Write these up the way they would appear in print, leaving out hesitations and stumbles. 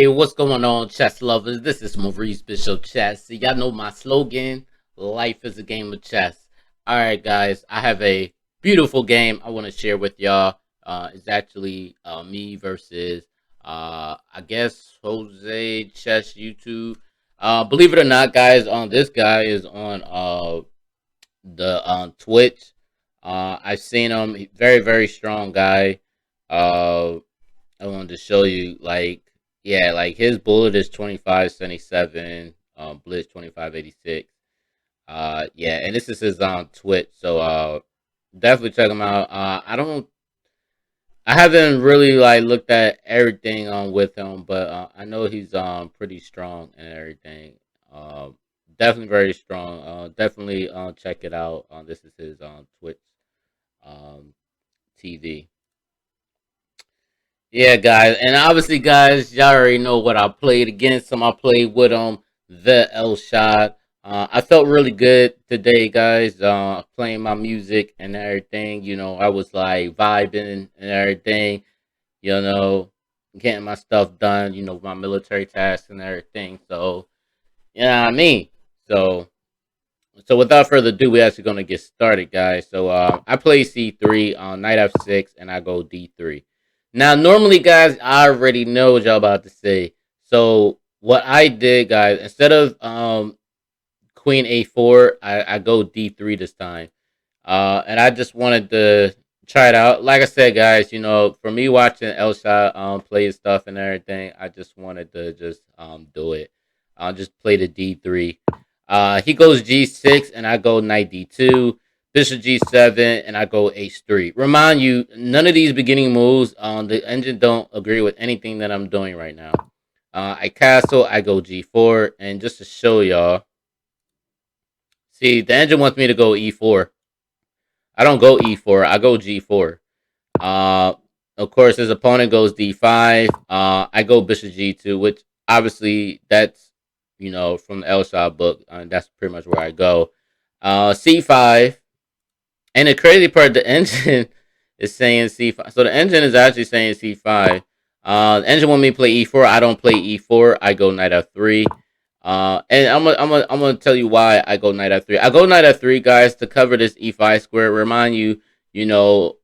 Hey, what's going on, chess lovers? This is Maurice Bishop Chess. So y'all know my slogan: life is a game of chess. All right, guys, I have a beautiful game I want to share with y'all. It's actually me versus, I guess, Jose Chess YouTube. Believe it or not, guys, this guy is on the Twitch. I've seen him. Very, very strong guy. Uh, I wanted to show you, like, yeah, like his bullet is 2577, blitz 2586. Yeah, and this is his on Twitch, so definitely check him out. I haven't really like looked at everything with him, but I know he's pretty strong and everything. Definitely very strong. Definitely check it out. This is his Twitch um TV. Yeah, guys, and obviously, guys, y'all already know what I played against him. I played with him, the Elshad. I felt really good today, guys. Playing my music and everything. I was like vibing and everything. You know, getting my stuff done. My military tasks and everything. So, you know what I mean. So, so without further ado, we're actually gonna get started, guys. So I play C3 on knight F6, and I go D3. Now, normally, guys, I already know what y'all about to say. So what I did, guys, instead of Queen A4, I go D3 this time. And I just wanted to try it out. Like I said, guys, for me watching Elshad play his stuff and everything, I just wanted to just do it. I'll just play the D3. He goes G6 and I go knight D2, Bishop G7 and I go H3. Remind you, none of these beginning moves on the engine don't agree with anything that I'm doing right now. I castle, I go G4, and just to show y'all, see, the engine wants me to go E4. I don't go E4, I go G4. Uh, of course, his opponent goes D5. I go Bishop G2, which obviously that's from the Elshad book. That's pretty much where I go. C5, and the crazy part, the engine is saying C5. So the engine is actually saying C5. The engine want me to play E4. I don't play E4. I go knight F3. And I'm gonna tell you why I go knight F3. I go knight F3, guys, to cover this E5 square. Remind you,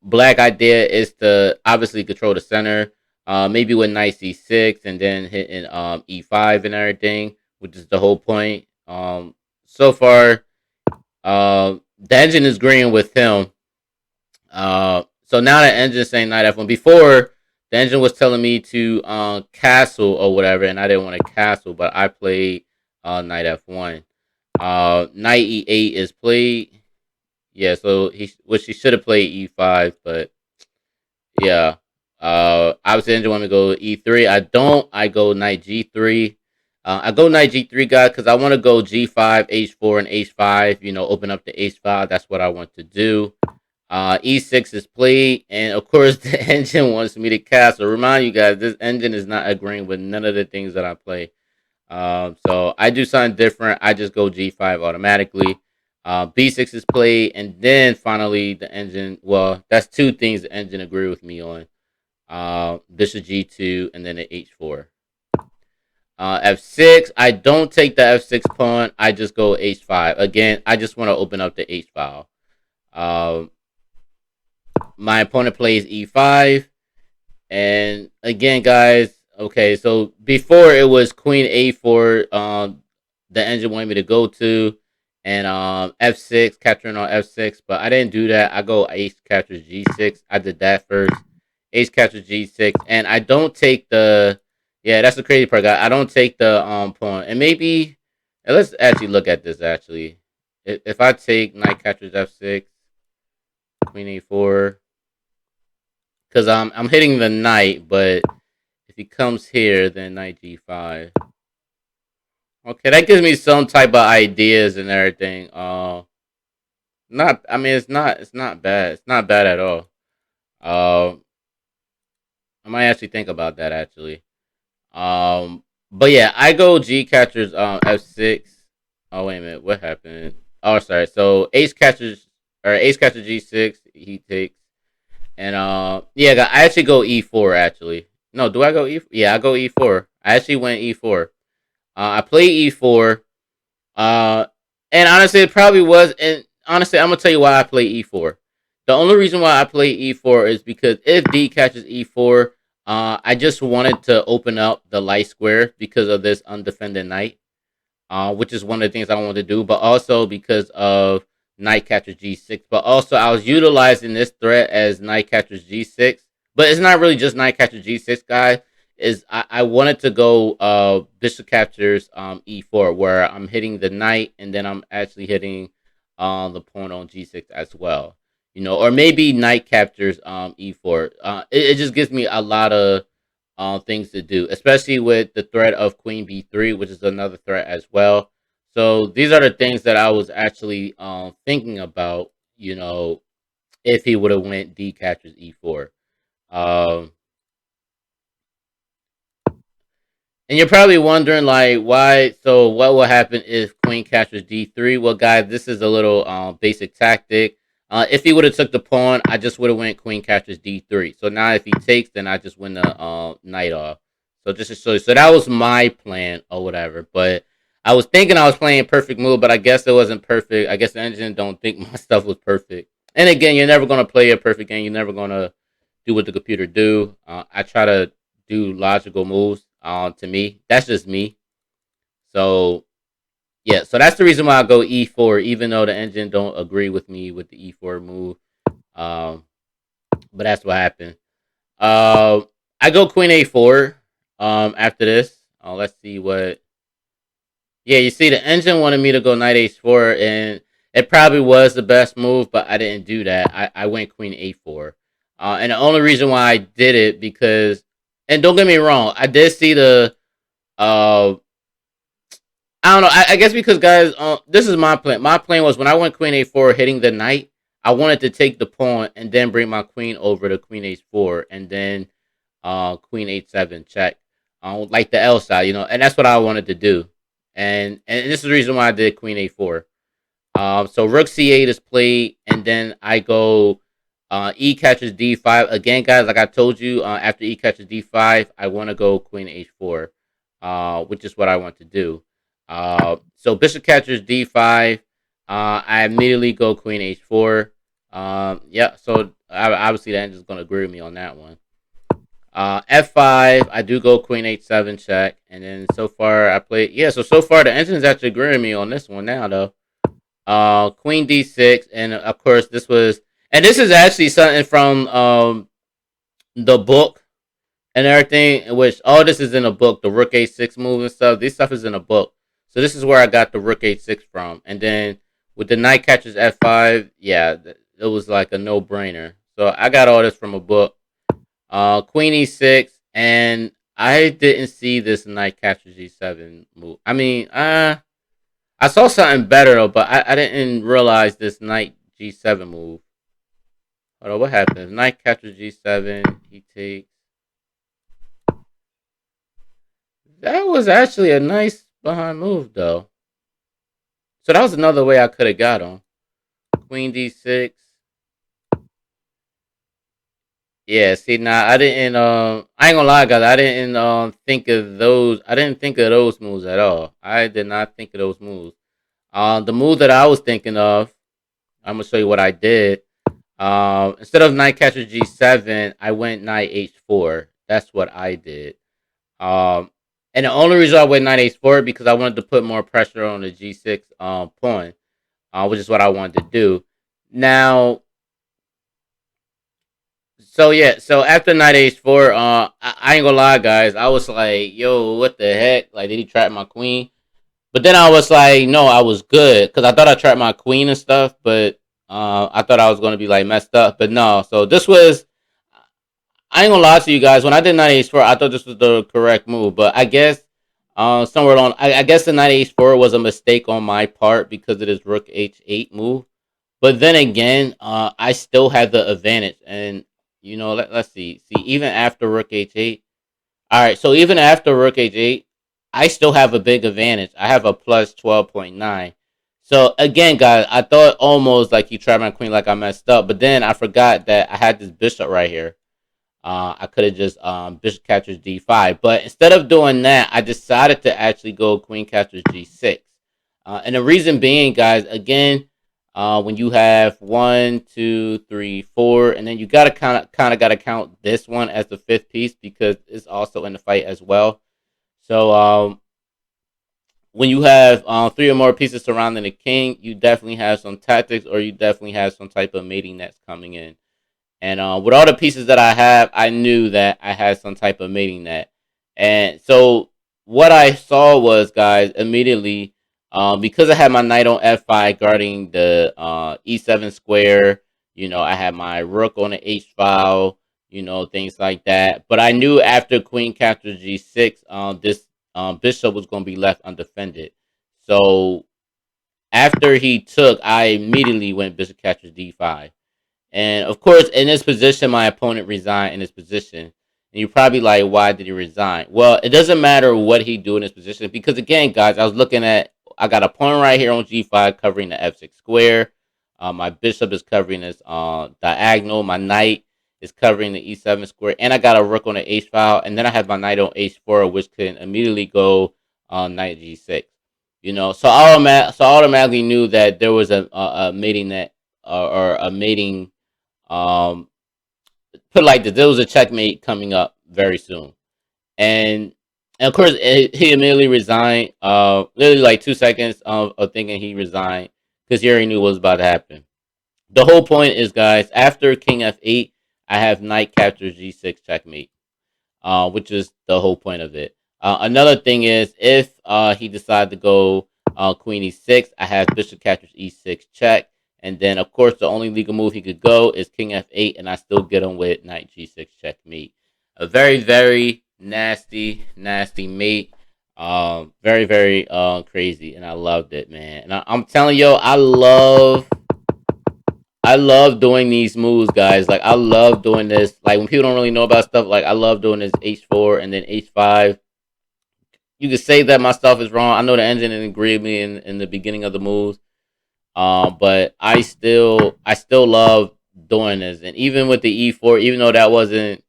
black idea is to obviously control the center. Maybe with knight C6 and then hitting E5 and everything, which is the whole point. So far, the engine is agreeing with him. So now the engine is saying knight F1. Before, the engine was telling me to castle or whatever, and I didn't want to castle, but I played knight F1. Knight E8 is played. Yeah, so he should have played E5, but yeah. Obviously, the engine want me to go E3. I don't. I go knight G3. I go knight G3, guys, because I want to go G5, H4, and H5. Open up the H5. That's what I want to do. E6 is played, and of course, the engine wants me to castle. Remind you guys, this engine is not agreeing with none of the things that I play. So I do something different. I just go G5 automatically. B6 is played, and then finally the engine. Well, that's two things the engine agree with me on. Bishop G2, and then the H4. F6. I don't take the F6 pawn. I just go H5. Again, I just want to open up the H file. My opponent plays E5. And again, guys, okay, so before it was Queen A4, the engine wanted me to go to, and F6, capturing on F6, but I didn't do that. I go Ace captures G6. I did that first. Ace captures G6, and I don't take the. Yeah, that's the crazy part, guys. I don't take the pawn, and maybe let's actually look at this. Actually, if I take knight captures F6, Queen A4, because I'm hitting the knight, but if he comes here, then knight G5. Okay, that gives me some type of ideas and everything. Not, I mean, it's not bad. It's not bad at all. Uh, I might actually think about that actually. But yeah, I go G catchers F6. Oh wait a minute, what happened? Oh sorry. So ace catcher G6. He takes, and yeah, I actually go E4 actually. No, do I go E? Yeah, I go E4. I actually went e4. I played e4. Uh, and honestly, it probably was. And honestly, I'm gonna tell you why I play e4. The only reason why I play e4 is because if d catches e4, I just wanted to open up the light square because of this undefended knight, which is one of the things I wanted to do, but also because of knight catches g6. But also, I was utilizing this threat as knight catches g6. But it's not really just knight catches g6, guys. Is I wanted to go bishop captures e4, where I'm hitting the knight and then I'm actually hitting the pawn on g6 as well. You know, or maybe knight captures e4. It just gives me a lot of things to do, especially with the threat of Queen B3, which is another threat as well. So these are the things that I was actually thinking about. You know, if he would have went D captures E4. Um, And you're probably wondering, like, why? So, what will happen if Queen captures D3? Well, guys, this is a little basic tactic. If he would have took the pawn, I just would have went Queen captures D3. So now, if he takes, then I just win the knight off. So just to show you, so that was my plan or whatever. But I was thinking I was playing perfect move, but I guess it wasn't perfect. I guess the engine don't think my stuff was perfect. And again, you're never gonna play a perfect game. You're never gonna do what the computer do. I try to do logical moves. To me, that's just me. So yeah, so that's the reason why I go e4, even though the engine don't agree with me with the e4 move. Um, but that's what happened. Uh, I go queen a4. After this, let's see what. Yeah, you see, the engine wanted me to go knight h4, and it probably was the best move, but I didn't do that. I went queen a4. And the only reason why I did it because, and don't get me wrong, I did see the uh I don't know. I guess because guys, this is my plan. My plan was when I went queen a4, hitting the knight. I wanted to take the pawn and then bring my queen over to queen h4, and then queen h7 check, like the Elshad, you know. And that's what I wanted to do. And this is the reason why I did queen a4. So rook c8 is played, and then I go e catches d5 again, guys. Like I told you, after e catches d5, I want to go queen h4, which is what I want to do. So bishop catches d5. I immediately go queen h4. Yeah. So obviously the engine's gonna agree with me on that one. F5. I do go queen h7 check, and then so far I played. Yeah. So far the engine's actually agreeing with me on this one now though. Queen d6, and of course this was, and this is actually something from the book and everything, in which all this is in a book, the rook a6 move and stuff. This stuff is in a book, so this is where I got the rook a6 from. And then with the knight catches f5, yeah, it was like a no brainer. So I got all this from a book. Queen e6, and I didn't see this knight catches g7 move. I mean, I saw something better though, but I didn't realize this knight g7 move. Hold on, what happens? Knight captures g7. He takes. That was actually a nice behind move though. So that was another way I could have got him. Queen d6. Yeah, see now I didn't I ain't gonna lie guys, I didn't think of those, I didn't think of those moves at all. I did not think of those moves. The move that I was thinking of, I'm gonna show you what I did. Instead of knight catches g7, I went knight h4. That's what I did. And the only reason I went knight h4 because I wanted to put more pressure on the g6 pawn, which is what I wanted to do. Now, so yeah, so after knight h4, I ain't gonna lie, guys, I was like, yo, what the heck? Like, did he trap my queen? But then I was like, no, I was good because I thought I trapped my queen and stuff, but I thought I was gonna be like messed up, but no. So this was, I ain't gonna lie to you guys. When I did knight h4, I thought this was the correct move, but I guess somewhere along, I guess the knight h4 was a mistake on my part because it is rook h8 move. But then again, I still had the advantage, and you know, let's see. See, even after rook h8, all right. So even after rook h8, I still have a big advantage. I have a plus 12.9. So again, guys, I thought almost like he tried my queen, like I messed up, but then I forgot that I had this bishop right here. I could have just bishop captures d5, but instead of doing that, I decided to actually go queen captures g6. And the reason being, guys, again, when you have one, two, three, four, and then you gotta kind of gotta count this one as the fifth piece because it's also in the fight as well. So when you have three or more pieces surrounding the king, you definitely have some tactics, or you definitely have some type of mating that's coming in. And with all the pieces that I have, I knew that I had some type of mating net. And so what I saw was, guys, immediately, because I had my knight on f5 guarding the e7 square, I had my rook on the h file, things like that. But I knew after queen captures g6, this bishop was going to be left undefended. So after he took, I immediately went bishop captures d5. And of course, in this position, my opponent resigned in this position. And you're probably like, why did he resign? Well, it doesn't matter what he do in this position because, again, guys, I got a pawn right here on g5 covering the f6 square. My bishop is covering this diagonal. My knight is covering the e7 square, and I got a rook on the h file. And then I have my knight on h4, which can immediately go on knight g6. So I automatically knew that there was a mating net, or a mating, um, put like this, there was a checkmate coming up very soon, and of course he immediately resigned. Literally like 2 seconds of thinking he resigned because he already knew what was about to happen. The whole point is, guys, after king f8, I have knight captures g6 checkmate, which is the whole point of it. Another thing is, if he decided to go queen e6, I have bishop captures e6 check. And then, of course, the only legal move he could go is king f8, and I still get him with knight g6 checkmate. A very, very nasty, nasty mate. Very, very crazy, and I loved it, man. And I'm telling you, I love doing these moves, guys. Like, I love doing this. Like, when people don't really know about stuff, like, I love doing this h4 and then h5. You could say that my stuff is wrong. I know the engine didn't agree with me in the beginning of the moves. But I still love doing this. And even with the e4, even though that wasn't,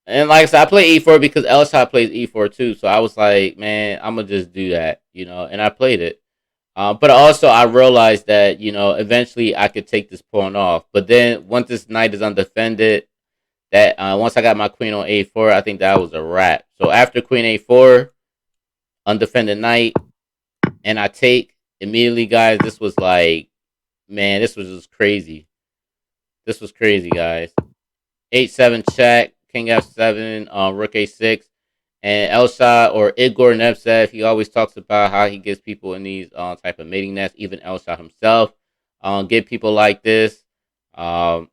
and like I said, I play e4 because Elshad plays e4 too. So I was like, man, I'm gonna just do that, and I played it. But also, I realized that eventually I could take this pawn off. But then once this knight is undefended, that once I got my queen on a4, I think that was a wrap. So after queen a4, undefended knight, and I take immediately, guys. This was like, man, this was just crazy. This was crazy, guys. H7 check, king f7, rook a6. And Elshad, or Igor Nevsev, he always talks about how he gets people in these type of mating nests. Even Elshad himself get people like this. Um,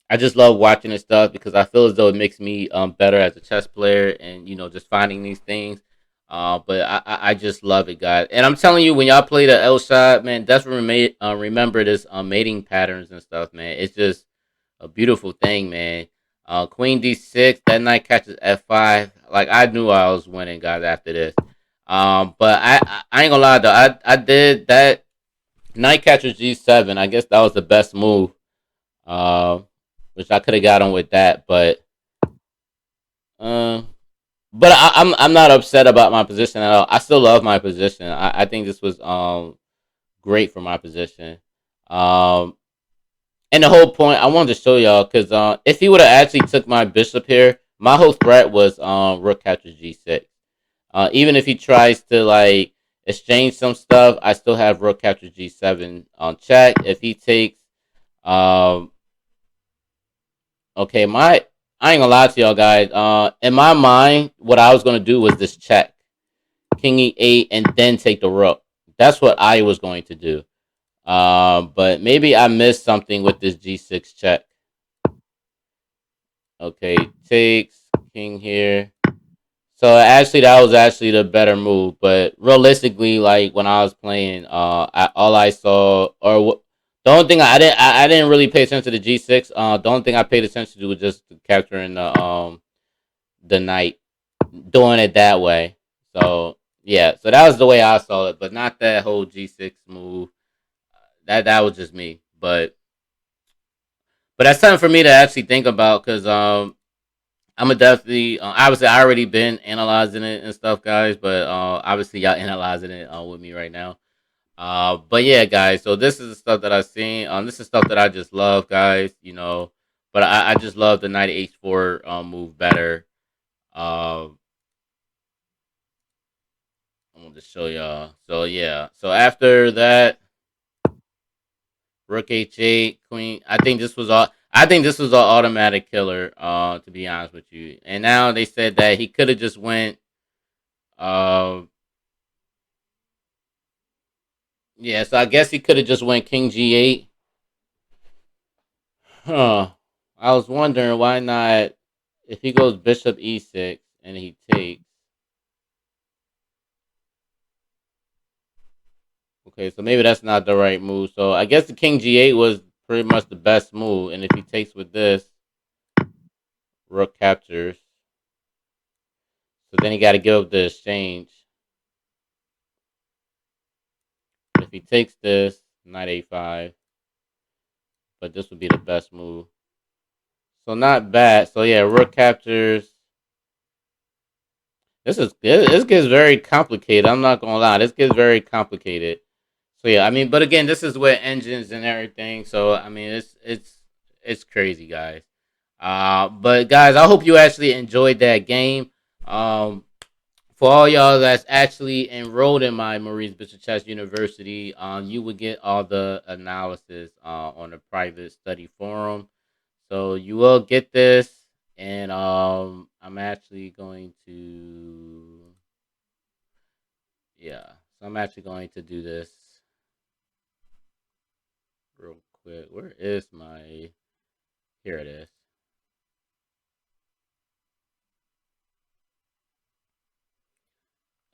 I just love watching this stuff because I feel as though it makes me better as a chess player, and just finding these things. But I just love it, guys. And I'm telling you, when y'all play the Elshad, man, definitely remember this mating patterns and stuff, man. It's just a beautiful thing, man. Queen d6, that knight catches f5. Like, I knew I was winning, guys, after this. But I ain't gonna lie though, I did that knight catches g7. I guess that was the best move. Uh, which I could have got on with that, uh, I'm not upset about my position at all. I still love my position. I think this was great for my position. Um, And the whole point, I wanted to show y'all, because if he would have actually took my bishop here, my whole threat was rook captures g6. Even if he tries to like exchange some stuff, I still have rook captures g7 on check. If he takes, um, okay, I ain't gonna lie to y'all, guys. In my mind, what I was gonna do was this check, king e8, and then take the rook. That's what I was going to do. But maybe I missed something with this g6 check. Okay, takes king here. So actually, that was actually the better move. But realistically, like when I was playing, all I saw, the only thing I didn't really pay attention to the g6. The only thing I paid attention to was just capturing the knight, doing it that way. So yeah, so that was the way I saw it, but not that whole g6 move. That was just me, but but that's something for me to actually think about because I'm gonna definitely obviously I already been analyzing it and stuff, guys. But obviously y'all analyzing it with me right now. But yeah, guys. So this is the stuff that I've seen. This is stuff that I just love, guys. You know, but I just love the knight h4 move better. Um, I'm gonna just show y'all. So yeah. So after that, rook h8, queen. I think this was all. I think this was an automatic killer. To be honest with you. And now they said that he could have just went. Uh, yeah. So I guess he could have just went king g8. Huh. I was wondering why not if he goes bishop e6 and he takes. Okay, so maybe that's not the right move. So I guess the king g8 was pretty much the best move. And if he takes with this, rook captures. So then he got to give up the exchange. If he takes this, knight a5. But this would be the best move. So not bad. So yeah, rook captures. This gets very complicated. I'm not gonna lie. This gets very complicated. So yeah, I mean, but again, this is with engines and everything. So I mean, it's crazy, guys. But guys, I hope you actually enjoyed that game. Um, for all y'all that's actually enrolled in my Maurice Bishop Chess University, you would get all the analysis on the private study forum. So you will get this, and I'm actually going to, yeah. So I'm actually going to do this real quick. Where is my? Here it is.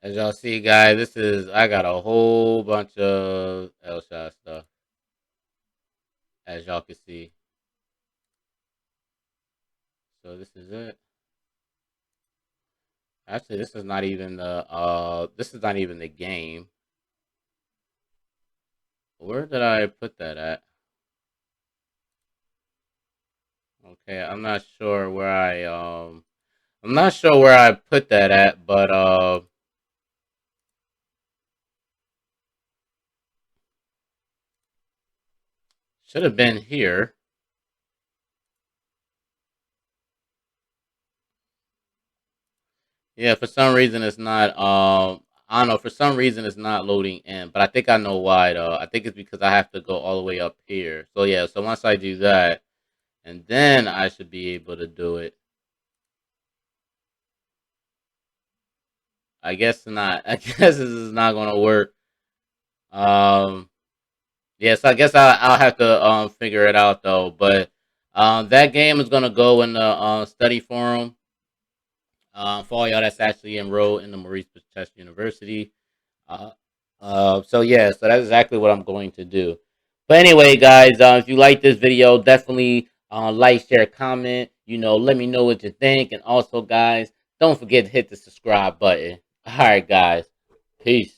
As y'all see, guys, this is I got a whole bunch of Elshad stuff. As y'all can see, so this is it. Actually, this is not even the this is not even the game. Where did I put that at? Okay, I'm not sure where I put that at, but should have been here. Yeah, for some reason it's not I don't know, for some reason it's not loading in, but I think I know why though. I think it's because I have to go all the way up here. So yeah, so once I do that, and then I should be able to do it. I guess not. I guess this is not gonna work. Um yes, I guess I'll have to figure it out though. But that game is gonna go in the study forum. For all y'all that's actually enrolled in the Maurice Chess University. Uh, so yeah, so that's exactly what I'm going to do. But anyway, guys, if you like this video, definitely like, share, comment. You know, let me know what you think, and also, guys, don't forget to hit the subscribe button. All right, guys, peace.